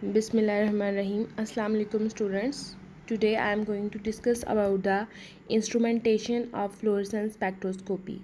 Bismillahirrahmanirrahim. Assalamu alaikum students. Today I am going to discuss about the instrumentation of fluorescence spectroscopy.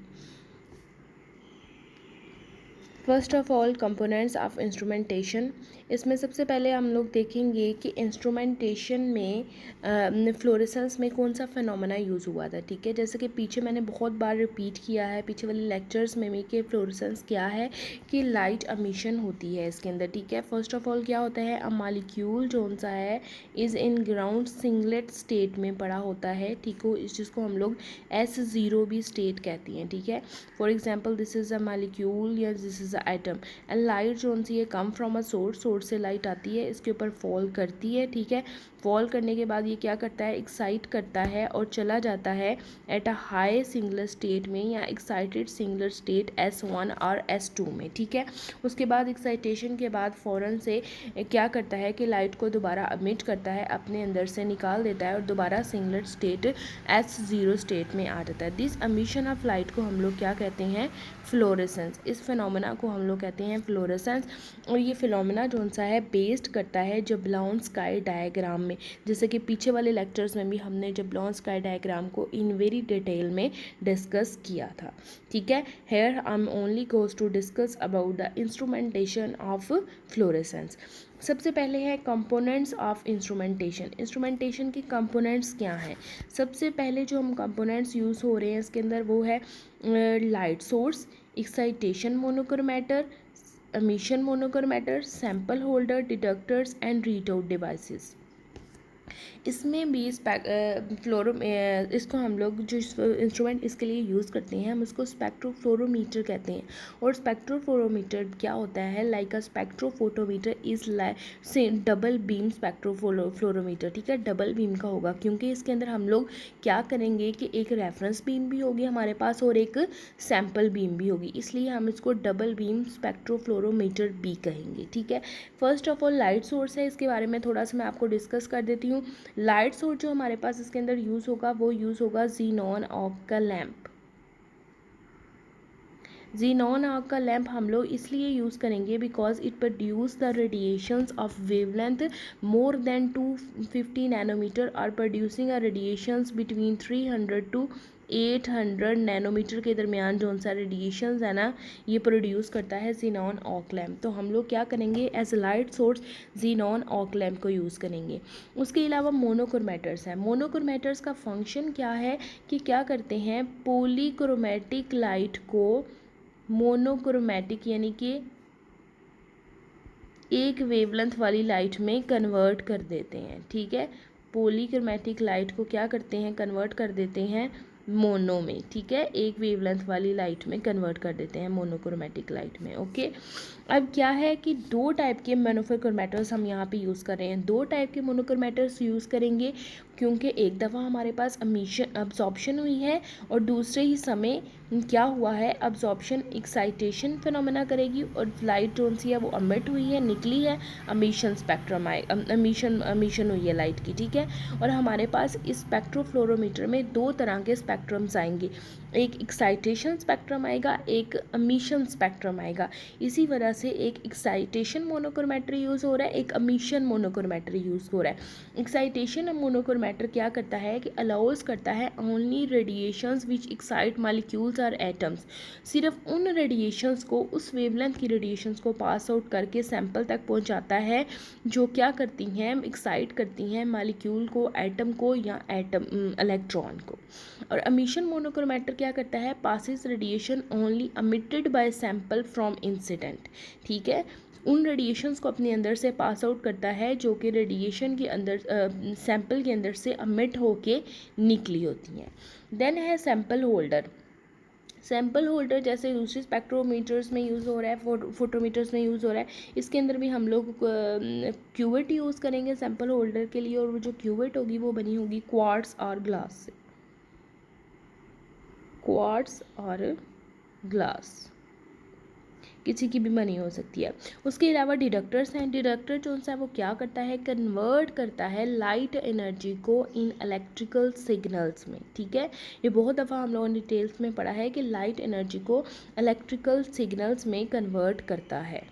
First of all components of instrumentation. इसमें सबसे पहले हम लोग देखेंगे कि instrumentation में फ्लोरेसेंस में कौन सा फिनोमेना यूज़ हुआ था। ठीक है, जैसे कि पीछे मैंने बहुत बार रिपीट किया है पीछे वाले लेक्चर्स में भी कि फ्लोरेसेंस क्या है, कि लाइट एमिशन होती है इसके अंदर। ठीक है, फर्स्ट ऑफ ऑल क्या होता है, अ मॉलिक्यूल जो सा है is in ground singlet state में पड़ा होता है। ठीक हो, इस चीज़ को हम लोग S0 भी स्टेट कहती हैं। ठीक है, for example this is a molecule या this is a atom and light जो सी है कम फ्रॉम अ सोर्स से लाइट आती है, इसके ऊपर फॉल करती है। ठीक है, फॉल करने के बाद ये क्या करता है, एक्साइट करता है और चला जाता है at a high singular state में या एक्साइटेड सिंगुलर स्टेट S1 और S2 में। ठीक है, उसके बाद एक्साइटेशन के बाद फ़ौरन से क्या करता है कि लाइट को दोबारा अमिट करता है, अपने अंदर से निकाल देता है और दोबारा सिंगुलर स्टेट S0 स्टेट में आ जाता है। दिस एमिशन ऑफ लाइट को हम लोग क्या कहते हैं, फ्लोरेसेंस। इस फिनोमेना को हम लोग कहते हैं फ्लोरेसेंस। और ये फिनोमेना जो सा है बेस्ड करता है जबलॉन स्काई डायग्राम में, जैसे कि पीछे वाले लेक्चर्स में भी हमने जबलॉन स्काई डायग्राम को इन वेरी डिटेल में डिस्कस किया था। ठीक है, here I am only goes to discuss about the instrumentation of fluorescence. सबसे पहले है कंपोनेंट्स ऑफ इंस्ट्रूमेंटेशन। इंस्ट्रूमेंटेशन के कंपोनेंट्स क्या हैं। सबसे पहले जो हम कंपोनेंट्स यूज़ हो रहे हैं इसके अंदर वो है light source, excitation monochromator, emission monochromator, sample holder, detectors and readout devices। इसमें भी इसको हम लोग जो इंस्ट्रूमेंट इसके लिए यूज़ करते हैं हम उसको स्पेक्ट्रोफ्लोरोमीटर कहते हैं। और स्पेक्ट्रोफ्लोरोमीटर क्या होता है, like a spectrophotometer is double beam spectrofluorometer. ठीक है, डबल बीम का होगा क्योंकि इसके अंदर हम लोग क्या करेंगे कि एक रेफरेंस बीम भी होगी हमारे पास और एक सैम्पल बीम भी होगी, इसलिए हम इसको डबल बीम स्पेक्ट्रोफ्लोरोमीटर भी कहेंगे। ठीक है, first of all light source है, इसके बारे में थोड़ा सा मैं आपको डिस्कस कर देती हूँ। लाइट सोर्स जो हमारे पास इसके अंदर यूज़ होगा वो यूज़ होगा जीनॉन आर्क का लैम्प। जीनॉन आर्क का लैम्प हम लोग इसलिए यूज़ करेंगे because it produce the radiations of wavelength more than 250 nanometre और producing a radiations between 300 to 800 nanometre के दरमियान जो सा रेडिएशंस है ना, ये प्रोड्यूस करता है जीनॉन आर्क लैम्प। तो हम लोग क्या करेंगे, as light source xenon arc lamp को यूज़ करेंगे। उसके अलावा मोनोक्रोमेटर्स है। मोनोक्रोमेटर्स का फंक्शन क्या है कि क्या करते हैं, पॉलीक्रोमेटिक लाइट को मोनोक्रोमेटिक यानी कि एक वेवलेंथ वाली लाइट में कन्वर्ट कर देते हैं। ठीक है, पॉलीक्रोमेटिक लाइट को क्या करते हैं, कन्वर्ट कर देते हैं मोनो में। ठीक है, एक वेवलेंथ वाली लाइट में कन्वर्ट कर देते हैं मोनोक्रोमेटिक लाइट में। ओके, अब क्या है कि दो टाइप के मोनोक्रोमेटर्स हम यहाँ पे यूज़ कर रहे हैं। दो टाइप के मोनोक्रोमेटर्स यूज़ करेंगे क्योंकि एक दफ़ा हमारे पास अब्जॉर्प्शन हुई है और दूसरे ही समय क्या हुआ है, अब्जॉर्प्शन एक्साइटेशन फिनोमेना करेगी और लाइट जो सी है वो अमिट हुई है, निकली है, अमीशन स्पेक्ट्रम आए अमीशन हुई है लाइट की। ठीक है, और हमारे पास इस स्पेक्ट्रोफ्लोरोमीटर में दो तरह के स्पेक्ट्रम्स आएंगे, एक एक्साइटेशन स्पेक्ट्रम आएगा, एक अमीशन स्पेक्ट्रम आएगा। इसी वजह से एक एक्साइटेशन मोनोक्रोमेट्री यूज़ हो रहा है, एक अमीशन मोनोक्रोमेट्री यूज़ हो रहा है। एक्साइटेशन मोनोक्रोमेटर क्या करता है कि अलाउज करता है ओनली रेडिएशंस विच एक्साइट मॉलिक्यूल्स और एटम्स, सिर्फ उन रेडिएशंस को, उस वेवलेंथ की रेडिएशंस को पास आउट करके सैंपल तक पहुंचाता है जो क्या करती हैं, एक्साइट करती हैं मॉलिक्यूल को, एटम को या एटम इलेक्ट्रॉन को। और अमीशन मोनोक्रोमेटर क्या करता है, passes radiation only emitted by sample from incident. ठीक है, उन रेडिएशंस को अपने अंदर से पास आउट करता है जो कि रेडिएशन के अंदर सैंपल के अंदर से अमिट होके निकली होती हैं। देन है सैंपल होल्डर। सैंपल होल्डर जैसे दूसरे स्पेक्ट्रोमीटर्स में यूज़ हो रहा है, फोटोमीटर्स में यूज़ हो रहा है, इसके अंदर भी हम लोग क्यूवेट यूज़ करेंगे सैंपल होल्डर के लिए। और वो जो क्यूवेट होगी वो बनी होगी क्वार्ट्स और ग्लास से, क्वार्ट्स और ग्लास किसी की भी बनी हो सकती है। उसके अलावा डिडक्टर्स हैं। डिडक्टर जो है वो क्या करता है, कन्वर्ट करता है लाइट एनर्जी को इन इलेक्ट्रिकल सिग्नल्स में। ठीक है, ये बहुत दफ़ा हम लोगों ने डिटेल्स में पढ़ा है कि लाइट एनर्जी को इलेक्ट्रिकल सिग्नल्स में कन्वर्ट करता है,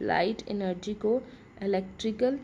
लाइट एनर्जी को इलेक्ट्रिकल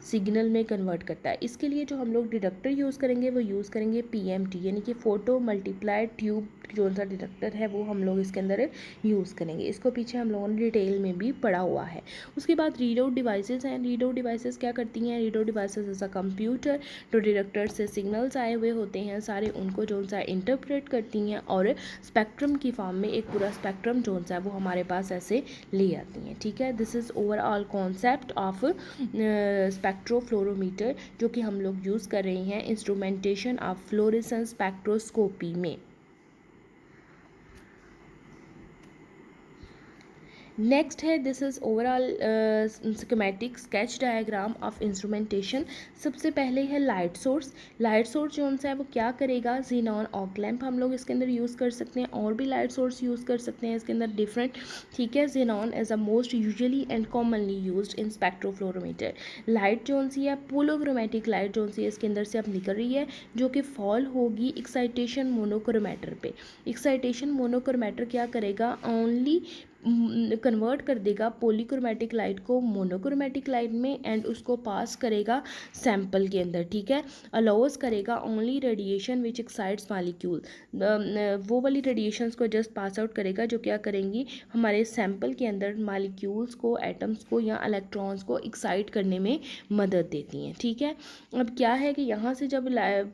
सिग्नल में कन्वर्ट करता है। इसके लिए जो हम लोग डिटेक्टर यूज़ करेंगे वो यूज़ करेंगे पीएमटी, यानी कि फोटो मल्टीप्लाइड ट्यूब जो सा डिटेक्टर है वो हम लोग इसके अंदर यूज़ करेंगे। इसको पीछे हम लोगों ने डिटेल में भी पढ़ा हुआ है। उसके बाद रीड आउट डिवाइसेस हैं। रीड आउट डिवाइसेस क्या करती हैं? Read out devices is a computer, जो डिटेक्टर से सिग्नल्स आए हुए होते हैं सारे उनको जो सा इंटरप्रेट करती हैं और स्पेक्ट्रम की फॉर्म में एक पूरा स्पेक्ट्रम जो सा है वो हमारे पास ऐसे ले आती हैं। ठीक है, this is overall concept of spectrofluorometer जो कि हम लोग यूज़ कर रहे हैं इंस्ट्रूमेंटेशन ऑफ फ्लोरेसेंस स्पेक्ट्रोस्कोपी में। नेक्स्ट है this is overall schematic sketch diagram of instrumentation. सबसे पहले है लाइट सोर्स। लाइट सोर्स जो सा है वो क्या करेगा? जीनॉन ऑक लैम्प हम लोग इसके अंदर यूज़ कर सकते हैं, और भी लाइट सोर्स यूज़ कर सकते हैं इसके अंदर डिफरेंट। ठीक है, xenon is a most usually and commonly used in spectrofluorometer. Light जो सी है पोलोक्रोमेटिक लाइट जो सी है इसके अंदर से अब निकल रही है जो कि फॉल होगी एक्साइटेशन मोनोक्रोमेटर पे। एक्साइटेशन मोनोक्रोमेटर क्या करेगा? ओनली कन्वर्ट कर देगा पॉलीक्रोमेटिक लाइट को मोनोक्रोमेटिक लाइट में एंड उसको पास करेगा सैंपल के अंदर। ठीक है, अलाउस करेगा only radiation which excites molecule, वो वाली रेडिएशंस को जस्ट पास आउट करेगा जो क्या करेंगी हमारे सैंपल के अंदर मालिक्यूल्स को, एटम्स को या इलेक्ट्रॉन्स को एक्साइट करने में मदद देती हैं। ठीक है, अब क्या है कि यहाँ से जब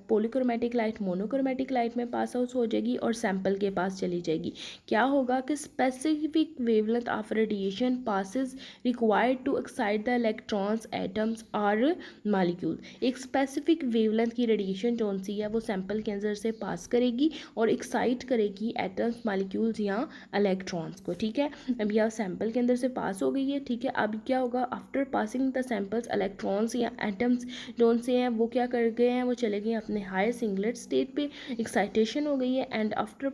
पॉलीक्रोमेटिक लाइट मोनोक्रोमेटिक लाइट में पास आउट हो जाएगी और सैंपल के पास चली जाएगी, क्या होगा कि specific wavelength of radiation passes required to excite the electrons, atoms और molecule। एक स्पेसिफिक वेवलेंथ की रेडिएशन जो सी है वो सैंपल के अंदर से पास करेगी और एक्साइट करेगी एटम्स, मॉलिक्यूल्स या इलेक्ट्रॉन्स को। ठीक है, अब यह सैंपल के अंदर से पास हो गई है। ठीक है, अब क्या होगा? After passing the samples electrons या एटम्स जो से हैं वो क्या कर गए हैं? वो चले गए अपने हायर सिंगलेट स्टेट पे, एक्साइटेशन हो गई है and after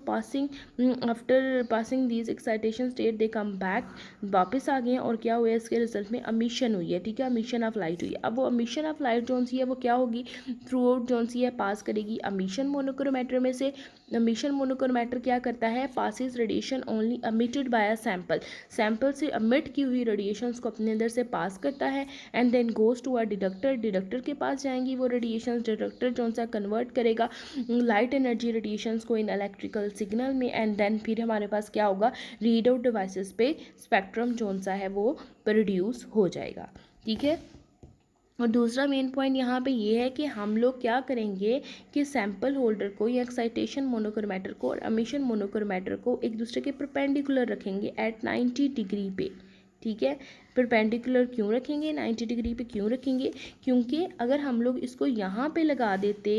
passing these excitation state they come back, वापस आ गए हैं और क्या हुआ है? इसके रिजल्ट में अमिशन हुई है। ठीक है, अमिशन ऑफ लाइट हुई है। अब वो अमिशन ऑफ लाइट जो सी है वो क्या होगी? थ्रू आउट जो सी है पास करेगी अमिशन मोनोक्रोमेटर में से। अमिशन मोनोक्रोमेटर क्या करता है? Passes radiation only emitted by a sample, sample से अमिट की हुई रेडिएशंस को अपने अंदर से पास करता है and then goes to a detector, detector के पास जाएंगी वो रेडिएशंस, डिटेक्टर जो सा कन्वर्ट करेगा लाइट एनर्जी रेडिएशंस को इन इलेक्ट्रिकल सिग्नल में एंड देन फिर हमारे पास क्या होगा? रीड आउट डिवाइसेस पे स्पेक्ट्रम जो सा है वो प्रोड्यूस हो जाएगा। ठीक है, और दूसरा मेन पॉइंट यहाँ पे ये है कि हम लोग क्या करेंगे कि सैंपल होल्डर को या एक्साइटेशन मोनोक्रोमेटर को और अमिशन मोनोक्रोमेटर को एक दूसरे के परपेंडिकुलर रखेंगे एट 90 डिग्री पे। ठीक है, परपेंडिकुलर क्यों रखेंगे? 90 डिग्री पे क्यों रखेंगे? क्योंकि अगर हम लोग इसको यहाँ पे लगा देते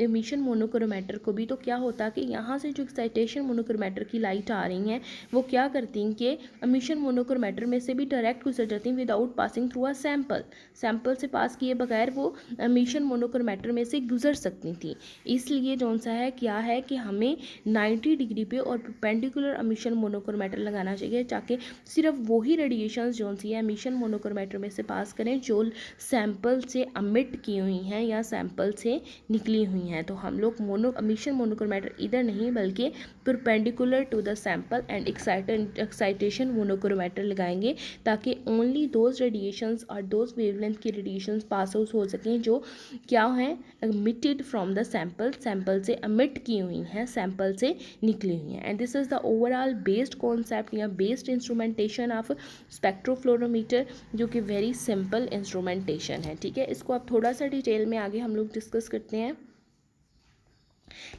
एमिशन मोनोक्रोमेटर को भी, तो क्या होता कि यहाँ से जो एक्साइटेशन मोनोक्रोमेटर की लाइट आ रही हैं वो क्या करती हैं कि एमिशन मोनोक्रोमेटर में से भी डायरेक्ट गुजर जाती हैं without passing through a sample, sample से पास किए बगैर वो एमिशन मोनोक्रोमेटर में से गुजर सकती थी। इसलिए जो सा है क्या है कि हमें 90 डिग्री पे और परपेंडिकुलर एमिशन मोनोक्रोमेटर लगाना चाहिए ताकि सिर्फ वही रेडिएशंस जो सी है एमिशन मोनोक्रोमेटर में से पास करें जो सैंपल से अमिट की हुई हैं या सैंपल से निकली हुई हैं। तो हम लोग एमिशन मोनोक्रोमेटर इधर नहीं बल्कि perpendicular to the sample and excitation monochromator लगाएंगे ताकि ओनली दोज रेडिएशंस और दोज वेवलेंथ की रेडिएशंस पास आउट हो सकें जो क्या हैं? Emitted from the sample, sample से अमिट की हुई हैं, सैंपल से निकली हुई हैं। And this is the overall based concept या बेस्ड इंस्ट्रूमेंटेशन ऑफ स्पेक्ट्रोफ्लोरोमीटर जो कि वेरी सिंपल इंस्ट्रूमेंटेशन है। ठीक है, इसको आप थोड़ा सा डिटेल में आगे हम लोग डिस्कस करते हैं।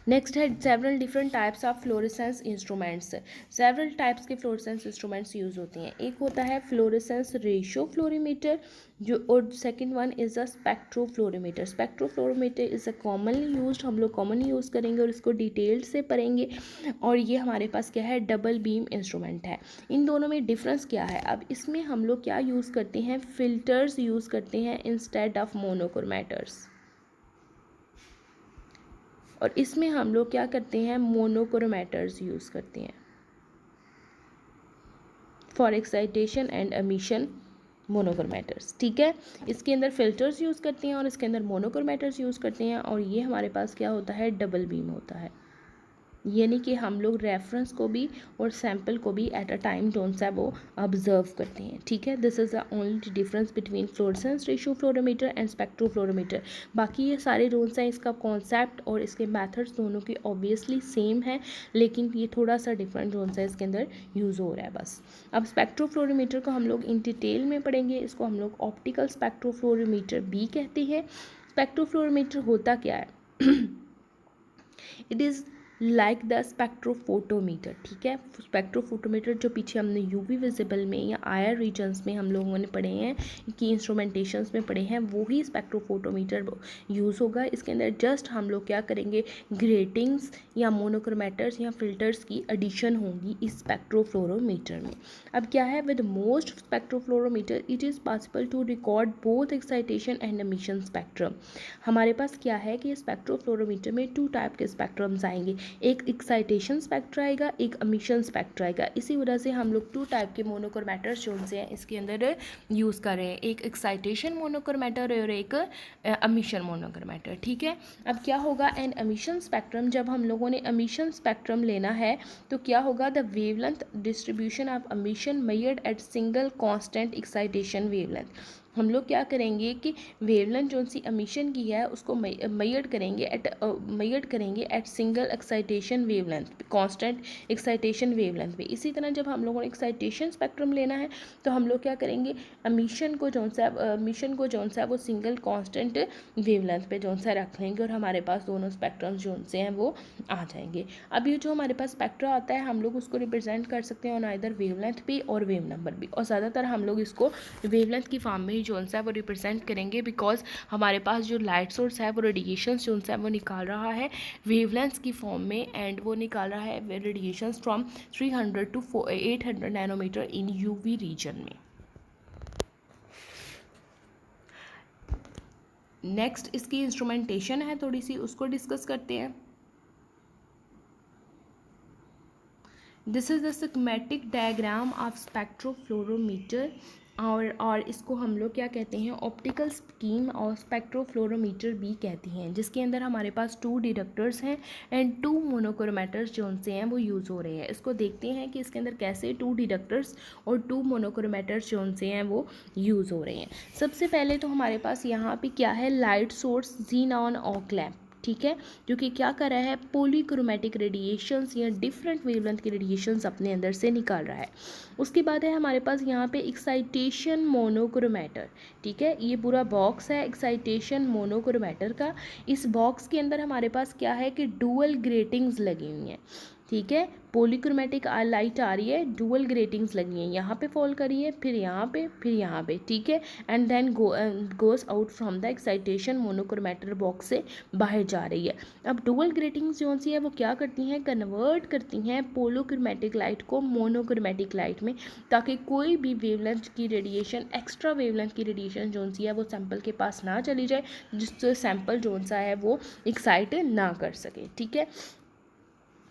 नेक्स्ट है several different types of fluorescence instruments. Several types के फ्लोरेसेंस इंस्ट्रूमेंट्स यूज़ होते हैं। एक होता है फ्लोरेसेंस रेशियो फ्लोरीमीटर जो, और second one is a spectrofluorimeter. Spectrofluorimeter is a commonly used, हम लोग कॉमनली यूज़ करेंगे और इसको डिटेल से पढ़ेंगे। और ये हमारे पास क्या है? डबल बीम इंस्ट्रूमेंट है। इन दोनों में डिफरेंस क्या है? अब इसमें हम लोग क्या यूज़ करते हैं? फिल्टर्स यूज़ करते हैं इंस्टेड ऑफ मोनोक्रोमेटर्स, और इसमें हम लोग क्या करते हैं? मोनोक्रोमेटर्स यूज़ करते हैं फॉर एक्साइटेशन एंड एमिशन मोनोक्रोमेटर्स। ठीक है, इसके अंदर फिल्टर्स यूज़ करते हैं और इसके अंदर मोनोक्रोमेटर्स यूज़ करते हैं और ये हमारे पास क्या होता है? डबल बीम होता है। यानी कि हम लोग रेफरेंस को भी और सैम्पल को भी एट अ टाइम जोन सा वो ऑब्जर्व करते हैं, ठीक है। This is the only difference between fluorescence ratio fluorometer and spectrofluorometer. बाकी ये सारे रूल्स हैं, इसका कॉन्सेप्ट और इसके मेथड्स दोनों की ऑब्वियसली सेम है, लेकिन ये थोड़ा सा डिफरेंट जोन सा इसके अंदर यूज़ हो रहा है बस। अब स्पेक्ट्रोफ्लोरोमीटर को हम लोग इन डिटेल में पढ़ेंगे। इसको हम लोग ऑप्टिकल स्पेक्ट्रोफ्लोरोमीटर भी कहते हैं। स्पेक्ट्रोफ्लोरोमीटर होता क्या है? It is like the spectrophotometer, ठीक है। स्पेक्ट्रोफोटोमीटर जो पीछे हमने यूवी विजिबल में या आयर रीजन्स में हम लोगों ने पढ़े हैं कि इंस्ट्रूमेंटेशंस में पढ़े हैं, वही स्पेक्ट्रोफोटोमीटर यूज़ होगा। इसके अंदर जस्ट हम लोग क्या करेंगे, ग्रेटिंग्स या मोनोक्रोमेटर्स या फिल्टर्स की एडिशन होंगी इस स्पेक्ट्रोफ्लोरोमीटर में। अब क्या है, with most spectrofluorometer it is possible to record both excitation and emission spectrum. हमारे पास क्या है कि स्पेक्ट्रोफ्लोरोमीटर में 2 टाइप के स्पेक्ट्रम्स आएंगे, एक एक्साइटेशन स्पेक्ट्रा आएगा, एक एमिशन स्पेक्ट्रा आएगा। इसी वजह से हम लोग 2 टाइप के मोनोक्रोमेटर्स जो से हैं इसके अंदर यूज़ कर रहे हैं, एक एक्साइटेशन मोनोक्रोमेटर और एक एमिशन मोनोक्रोमेटर, ठीक है। अब क्या होगा, एन एमिशन स्पेक्ट्रम, जब हम लोगों ने एमिशन स्पेक्ट्रम लेना है तो क्या होगा, the wavelength distribution of emission measured eight single constant excitation wavelength. हम लोग क्या करेंगे कि वेवलेंथ जो सी एमिशन की है उसको मेजर करेंगे at single excitation wavelength, constant excitation wavelength पे। इसी तरह जब हम लोगों ने एक्साइटेशन स्पेक्ट्रम लेना है तो हम लोग क्या करेंगे, एमिशन को जो सा वो सिंगल कांस्टेंट वेवलेंथ पे जो सा रख लेंगे और हमारे पास दोनों स्पेक्ट्रम जो से हैं वो आ जाएंगे। अब ये जो हमारे पास स्पेक्ट्रा आता है हम लोग उसको रिप्रेजेंट कर सकते हैं ऑन आइदर वेवलेंथ भी और वेव नंबर भी, और ज़्यादातर हम लोग इसको वेवलेंथ की फॉर्म में ही जो सा है वो रिप्रेजेंट करेंगे, बिकॉज हमारे पास जो लाइट सोर्स है वो रेडिएशन जो सा है वो निकाल रहा है वेवलेंथ की फॉर्म में, एंड वो निकाल रहा है radiation from 300 to 800 nanometer in UV region में। नेक्स्ट इसकी इंस्ट्रूमेंटेशन है थोड़ी सी, उसको डिस्कस करते हैं। This is the schematic diagram of spectrofluorometer, और इसको हम लोग क्या कहते हैं, ऑप्टिकल स्कीम और स्पेक्ट्रोफ्लोरोमीटर भी कहती हैं, जिसके अंदर हमारे पास 2 डिटेक्टर्स हैं एंड 2 मोनोक्रोमेटर्स जो से हैं वो यूज़ हो रहे हैं। इसको देखते हैं कि इसके अंदर कैसे 2 डिटेक्टर्स और 2 मोनोक्रोमेटर्स जो से हैं वो यूज़ हो रहे हैं। सबसे पहले तो हमारे पास यहाँ पे क्या है, लाइट सोर्स ज़ीनॉन ऑक लैम्प, ठीक है, जो कि क्या कर रहा है, पॉलीक्रोमेटिक रेडिएशंस या डिफरेंट वेवलेंथ के रेडिएशंस अपने अंदर से निकाल रहा है। उसके बाद है हमारे पास यहाँ पे एक्साइटेशन मोनोक्रोमेटर, ठीक है, ये पूरा बॉक्स है एक्साइटेशन मोनोक्रोमेटर का। इस बॉक्स के अंदर हमारे पास क्या है कि डुअल ग्रेटिंग्स लगी हुई हैं, ठीक है, पॉलीक्रोमेटिक लाइट आ रही है, डुअल ग्रेटिंग्स लगी हैं, यहाँ पे फॉल करी है, फिर यहाँ पे, फिर यहाँ पे, ठीक है, and then goes out from the excitation monochromator box से बाहर जा रही है। अब डुअल ग्रेटिंग्स जो सी है वो क्या करती हैं, कन्वर्ट करती हैं पोलोक्रोमेटिक लाइट को मोनोक्रोमेटिक लाइट में, ताकि कोई भी वेवलेंथ की रेडिएशन, एक्स्ट्रा वेवलेंथ की रेडिएशन जो सी है वो सैंपल के पास ना चली जाए, जिससे सैंपल जो सा है वो एक्साइट ना कर सके, ठीक है।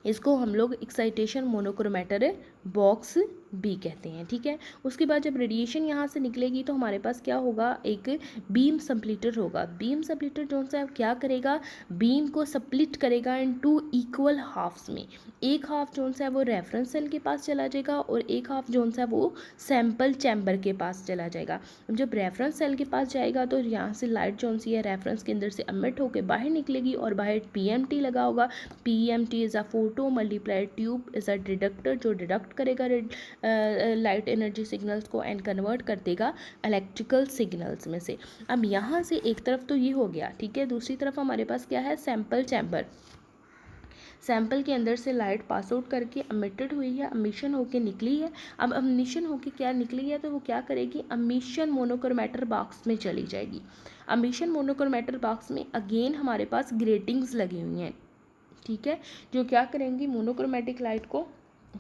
इसको हम लोग एक्साइटेशन मोनोक्रोमेटर बॉक्स भी कहते हैं, ठीक है। उसके बाद जब रेडिएशन यहाँ से निकलेगी तो हमारे पास क्या होगा, एक बीम सप्लीटर होगा। बीम सप्लीटर जो सा क्या करेगा, बीम को सप्लिट करेगा इन 2 इक्वल हाफ्स में। एक हाफ जो सा है वो रेफरेंस सेल के पास चला जाएगा और एक हाफ जो सा है वो सैंपल चैम्बर के पास चला जाएगा। जब रेफरेंस सेल के पास जाएगा तो यहाँ से लाइट जो सी है रेफरेंस के अंदर से एमिट होकर बाहर निकलेगी और बाहर PMT लगा होगा। PMT is a photo multiplied tube, is a deductor जो डिडक्ट करेगा लाइट एनर्जी सिग्नल्स को एंड कन्वर्ट कर देगा इलेक्ट्रिकल सिग्नल्स में से। अब यहाँ से एक तरफ तो ये हो गया, ठीक है, दूसरी तरफ हमारे पास क्या है, सैंपल चैम्बर। सैंपल के अंदर से लाइट पास आउट करके एमिटेड हुई है, एमिशन होके निकली है। अब एमिशन होके क्या निकली है तो वो क्या करेगी, एमिशन मोनोक्रोमेटर बॉक्स में चली जाएगी। एमिशन मोनोक्रोमेटर बॉक्स में अगेन हमारे पास ग्रेटिंग्स लगी हुई हैं, ठीक है, जो क्या करेंगी, मोनोक्रोमेटिक लाइट को,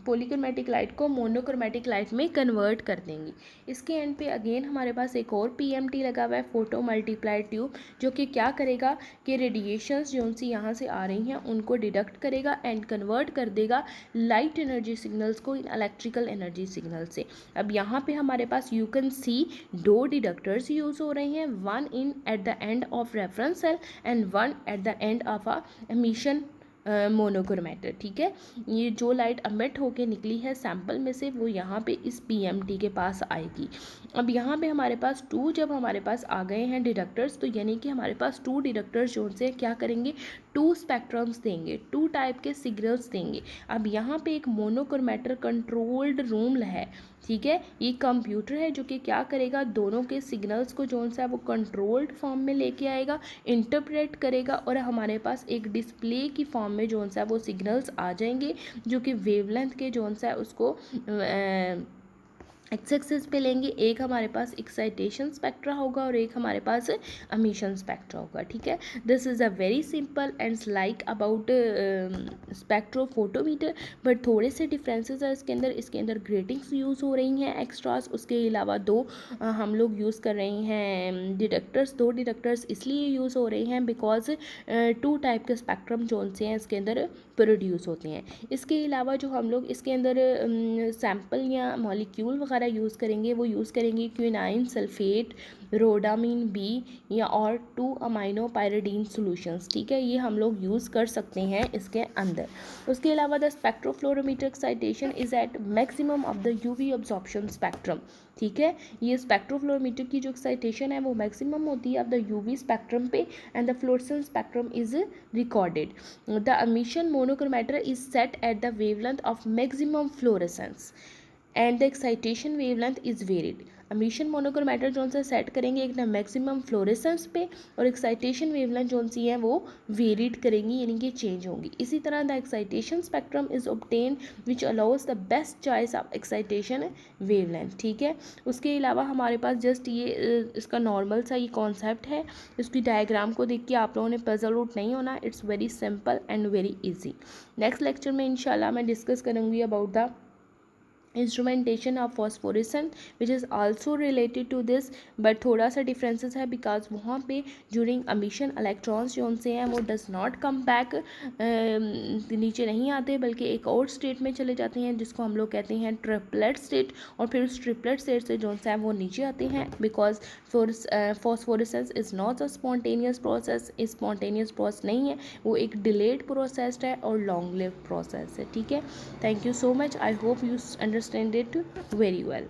पॉलीक्रोमेटिक लाइट को मोनोक्रोमेटिक लाइट में कन्वर्ट कर देंगी। इसके एंड पे अगेन हमारे पास एक और PMT लगा हुआ है, फोटो मल्टीप्लाइड ट्यूब, जो कि क्या करेगा कि रेडिएशंस जो सी यहाँ से आ रही हैं उनको डिडक्ट करेगा एंड कन्वर्ट कर देगा लाइट एनर्जी सिग्नल्स को इन इलेक्ट्रिकल एनर्जी सिग्नल से। अब यहाँ पे हमारे पास you can see 2 detectors use हो रहे हैं, one in at the end of reference cell and one at the end of a emission monochromator, ठीक है। ये जो लाइट एमिट होके निकली है सैंपल में से वो यहाँ पे इस पीएमटी के पास आएगी। अब यहाँ पे हमारे पास जब हमारे पास आ गए हैं डिटेक्टर्स, तो यानी कि हमारे पास 2 डिटेक्टर्स जो से क्या करेंगे, 2 स्पेक्ट्रम्स देंगे, 2 टाइप के सिग्नल्स देंगे। अब यहाँ पे एक मोनोक्रोमेटर कंट्रोल्ड रूम है, ठीक है। ये कंप्यूटर है जो कि क्या करेगा, दोनों के सिग्नल्स को जो सा है वो कंट्रोल्ड फॉर्म में लेके आएगा, इंटरप्रेट करेगा, और हमारे पास एक डिस्प्ले की फॉर्म में जो सा वो सिग्नल्स आ जाएंगे जो कि वेवलेंथ के जो सा है उसको एक्स एक्सिस पे लेंगे। एक हमारे पास एक्साइटेशन स्पेक्ट्रा होगा और एक हमारे पास एमिशन स्पेक्ट्रा होगा, ठीक है। This is a very simple and like about spectrophotometer, but थोड़े से डिफरेंसेस है इसके अंदर ग्रेटिंग्स यूज़ हो रही हैं एक्स्ट्रास। उसके अलावा हम लोग यूज़ कर रहे हैं डिटेक्टर्स, 2 डिटेक्टर्स इसलिए यूज़ हो रहे हैं बिकॉज 2 टाइप के स्पेक्ट्रम जोन से हैं इसके अंदर प्रोड्यूस होते हैं। इसके अलावा जो हम लोग इसके अंदर सैम्पल या मॉलिक्यूल वगैरह यूज़ करेंगे, वो यूज़ करेंगे क्विनाइन सल्फेट, रोडामीन बी या और 2 अमाइनो पायरिडीन सॉल्यूशंस, ठीक है। ये हम लोग यूज़ कर सकते हैं इसके अंदर। उसके अलावा the spectrofluorometer excitation is at maximum of the UV absorption spectrum, ठीक है। ये स्पेक्ट्रोफ्लोरोमीटर की जो एक्साइटेशन है वो मैक्सिमम होती है ऑफ द यूवी स्पेक्ट्रम पे and the fluorescence spectrum is recorded. The emission monochromator is set at the wavelength of maximum fluorescence and the excitation wavelength is varied. emission monochromator जो सा set करेंगे एक ना maximum fluorescence पे, और excitation wavelength जो सी है वो वेरीड करेंगी, यानी कि चेंज होंगी। इसी तरह the excitation spectrum is obtain which allows the best choice of excitation wavelength, ठीक है। उसके अलावा हमारे पास जस्ट ये इसका नॉर्मल सा ये कॉन्सेप्ट है, इसकी डायग्राम को देख के आप लोगों ने पजल आउट नहीं होना, it's very simple and very easy. Next lecture में इंशाल्लाह मैं डिस्कस करूँगी about the instrumentation of phosphorescence which is also related to this, but थोड़ा सा डिफरेंसेस है बिकॉज वहाँ पे ड्यूरिंग एमिशन इलेक्ट्रॉन्स जो उनसे हैं वो डज नॉट कम बैक, नीचे नहीं आते बल्कि एक और स्टेट में चले जाते हैं जिसको हम लोग कहते हैं ट्रिपलेट स्टेट, और फिर उस ट्रिपलेट स्टेट से जो है वो नीचे आते हैं because phosphorescence is not a spontaneous process, spontaneous process नहीं है, वो एक डिलेड प्रोसेस है और लॉन्ग लिव प्रोसेस है, ठीक है। Thank you so much. I hope you understand it very well.